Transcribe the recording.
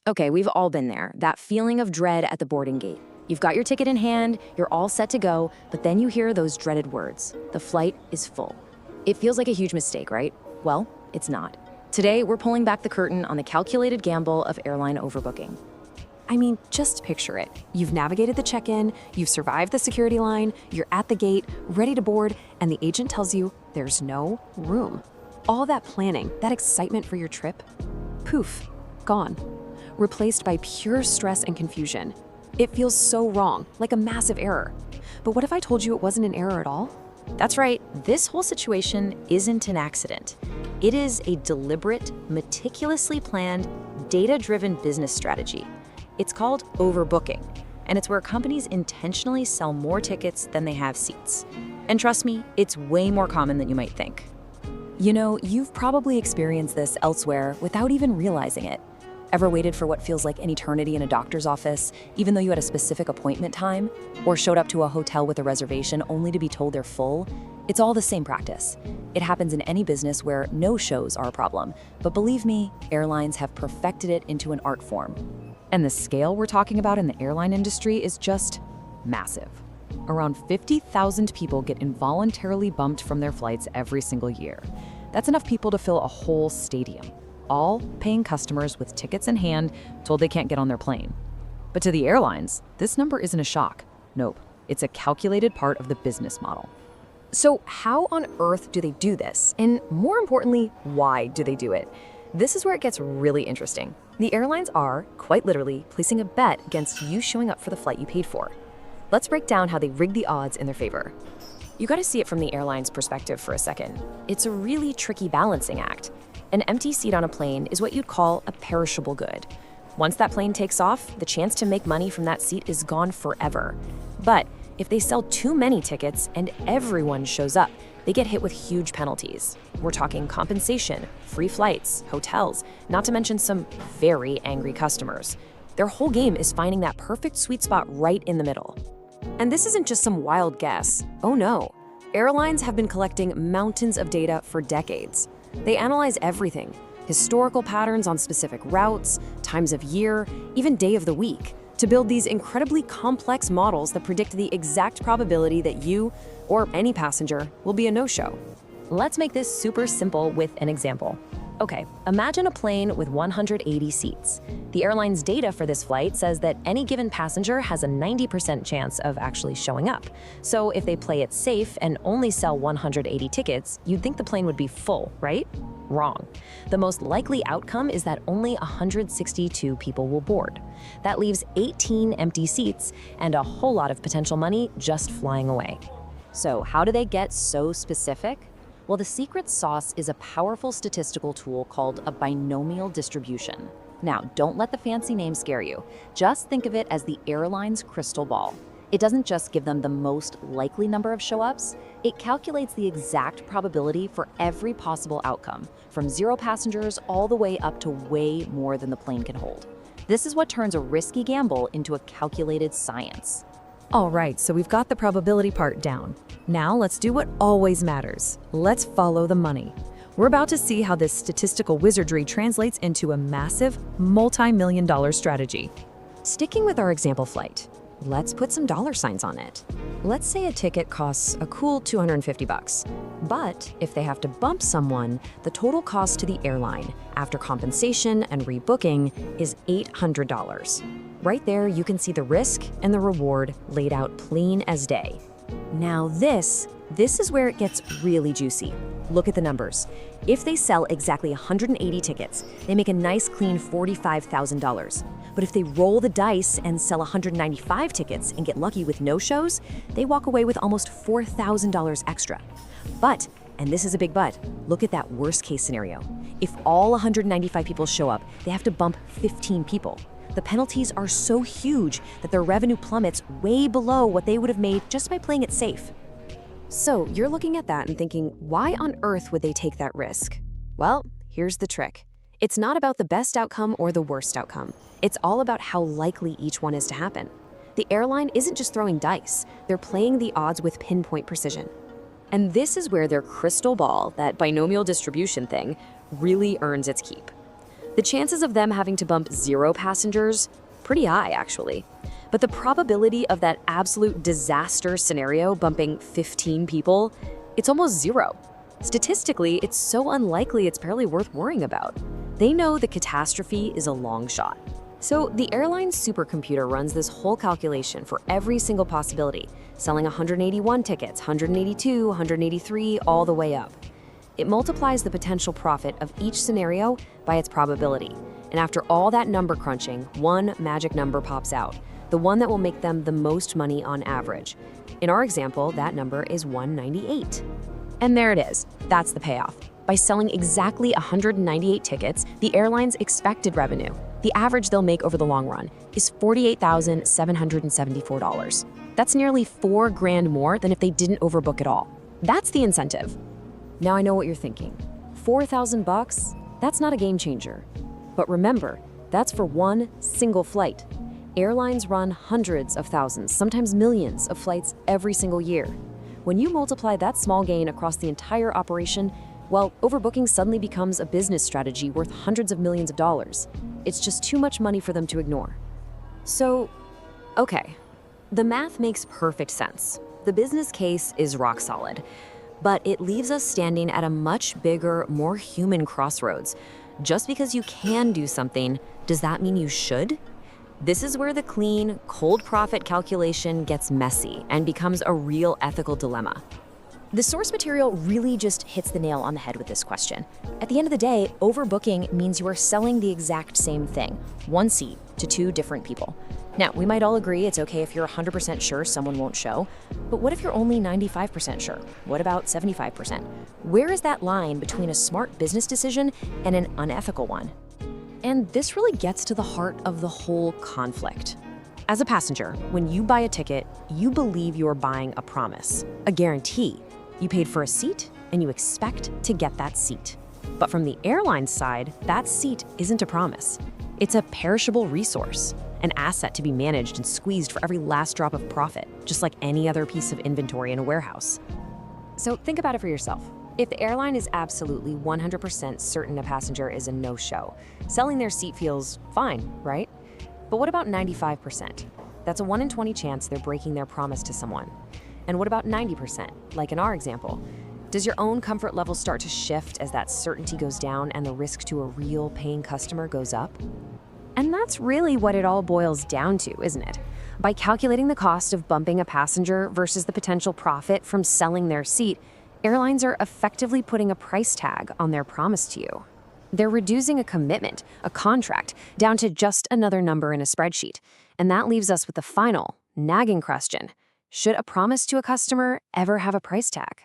Okay, we've all been there. That feeling of dread at the boarding gate. You've got your ticket in hand, you're all set to go, but then you hear those dreaded words. The flight is full. It feels like a huge mistake, right? Well, it's not. Today, we're pulling back the curtain on the calculated gamble of airline overbooking. I mean, just picture it. You've navigated the check-in, you've survived the security line, you're at the gate, ready to board, and the agent tells you there's no room. All that planning, that excitement for your trip, poof, gone. Replaced by pure stress and confusion. It feels so wrong, like a massive error. But what if I told you it wasn't an error at all? That's right, this whole situation isn't an accident. It is a deliberate, meticulously planned, data-driven business strategy. It's called overbooking, and it's where companies intentionally sell more tickets than they have seats. And trust me, it's way more common than you might think. You know, you've probably experienced this elsewhere without even realizing it. Ever waited for what feels like an eternity in a doctor's office, even though you had a specific appointment time? Or showed up to a hotel with a reservation only to be told they're full? It's all the same practice. It happens in any business where no-shows are a problem. But believe me, airlines have perfected it into an art form. And the scale we're talking about in the airline industry is just massive. Around 50,000 people get involuntarily bumped from their flights every single year. That's enough people to fill a whole stadium. All paying customers with tickets in hand told they can't get on their plane. But to the airlines, this number isn't a shock. Nope, it's a calculated part of the business model. So how on earth do they do this? And more importantly, why do they do it? This is where it gets really interesting. The airlines are, quite literally, placing a bet against you showing up for the flight you paid for. Let's break down how they rig the odds in their favor. You gotta see it from the airline's perspective for a second. It's a really tricky balancing act. An empty seat on a plane is what you'd call a perishable good. Once that plane takes off, the chance to make money from that seat is gone forever. But if they sell too many tickets and everyone shows up, they get hit with huge penalties. We're talking compensation, free flights, hotels, not to mention some very angry customers. Their whole game is finding that perfect sweet spot right in the middle. And this isn't just some wild guess. Oh no. Airlines have been collecting mountains of data for decades. They analyze everything, historical patterns on specific routes, times of year, even day of the week, to build these incredibly complex models that predict the exact probability that you, or any passenger, will be a no-show. Let's make this super simple with an example. Okay, imagine a plane with 180 seats. The airline's data for this flight says that any given passenger has a 90% chance of actually showing up. So if they play it safe and only sell 180 tickets, you'd think the plane would be full, right? Wrong. The most likely outcome is that only 162 people will board. That leaves 18 empty seats and a whole lot of potential money just flying away. So how do they get so specific? Well, the secret sauce is a powerful statistical tool called a binomial distribution. Now, don't let the fancy name scare you. Just think of it as the airline's crystal ball. It doesn't just give them the most likely number of show-ups, it calculates the exact probability for every possible outcome, from 0 passengers all the way up to way more than the plane can hold. This is what turns a risky gamble into a calculated science. All right, so we've got the probability part down. Now let's do what always matters. Let's follow the money. We're about to see how this statistical wizardry translates into a massive, multi-million-dollar strategy. Sticking with our example flight, let's put some dollar signs on it. Let's say a ticket costs a cool $250. But if they have to bump someone, the total cost to the airline, after compensation and rebooking, is $800. Right there, you can see the risk and the reward laid out plain as day. Now this is where it gets really juicy. Look at the numbers. If they sell exactly 180 tickets, they make a nice clean $45,000. But if they roll the dice and sell 195 tickets and get lucky with no-shows, they walk away with almost $4,000 extra. But, and this is a big but, look at that worst case scenario. If all 195 people show up, they have to bump 15 people. The penalties are so huge that their revenue plummets way below what they would have made just by playing it safe. So you're looking at that and thinking, why on earth would they take that risk? Well, here's the trick. It's not about the best outcome or the worst outcome. It's all about how likely each one is to happen. The airline isn't just throwing dice, they're playing the odds with pinpoint precision. And this is where their crystal ball, that binomial distribution thing, really earns its keep. The chances of them having to bump 0 passengers, pretty high actually. But the probability of that absolute disaster scenario bumping 15 people, it's almost 0. Statistically, it's so unlikely it's barely worth worrying about. They know the catastrophe is a long shot. So the airline's supercomputer runs this whole calculation for every single possibility, selling 181 tickets, 182, 183, all the way up. It multiplies the potential profit of each scenario by its probability. And after all that number crunching, one magic number pops out, the one that will make them the most money on average. In our example, that number is 198. And there it is. That's the payoff. By selling exactly 198 tickets, the airline's expected revenue, the average they'll make over the long run, is $48,774. That's nearly $4 grand more than if they didn't overbook at all. That's the incentive. Now I know what you're thinking. $4,000? That's not a game changer. But remember, that's for one single flight. Airlines run hundreds of thousands, sometimes millions of flights every single year. When you multiply that small gain across the entire operation, well, overbooking suddenly becomes a business strategy worth hundreds of millions of dollars. It's just too much money for them to ignore. So, okay, the math makes perfect sense. The business case is rock solid, but it leaves us standing at a much bigger, more human crossroads. Just because you can do something, does that mean you should? This is where the clean, cold profit calculation gets messy and becomes a real ethical dilemma. The source material really just hits the nail on the head with this question. At the end of the day, overbooking means you are selling the exact same thing, one seat, to 2 different people. Now, we might all agree it's okay if you're 100% sure someone won't show, but what if you're only 95% sure? What about 75%? Where is that line between a smart business decision and an unethical one? And this really gets to the heart of the whole conflict. As a passenger, when you buy a ticket, you believe you're buying a promise, a guarantee. You paid for a seat, and you expect to get that seat. But from the airline side, that seat isn't a promise. It's a perishable resource, an asset to be managed and squeezed for every last drop of profit, just like any other piece of inventory in a warehouse. So think about it for yourself. If the airline is absolutely 100% certain a passenger is a no-show, selling their seat feels fine, right? But what about 95%? That's a 1 in 20 chance they're breaking their promise to someone. And what about 90%, like in our example? Does your own comfort level start to shift as that certainty goes down and the risk to a real paying customer goes up? And that's really what it all boils down to, isn't it? By calculating the cost of bumping a passenger versus the potential profit from selling their seat, airlines are effectively putting a price tag on their promise to you. They're reducing a commitment, a contract, down to just another number in a spreadsheet. And that leaves us with the final, nagging question. Should a promise to a customer ever have a price tag?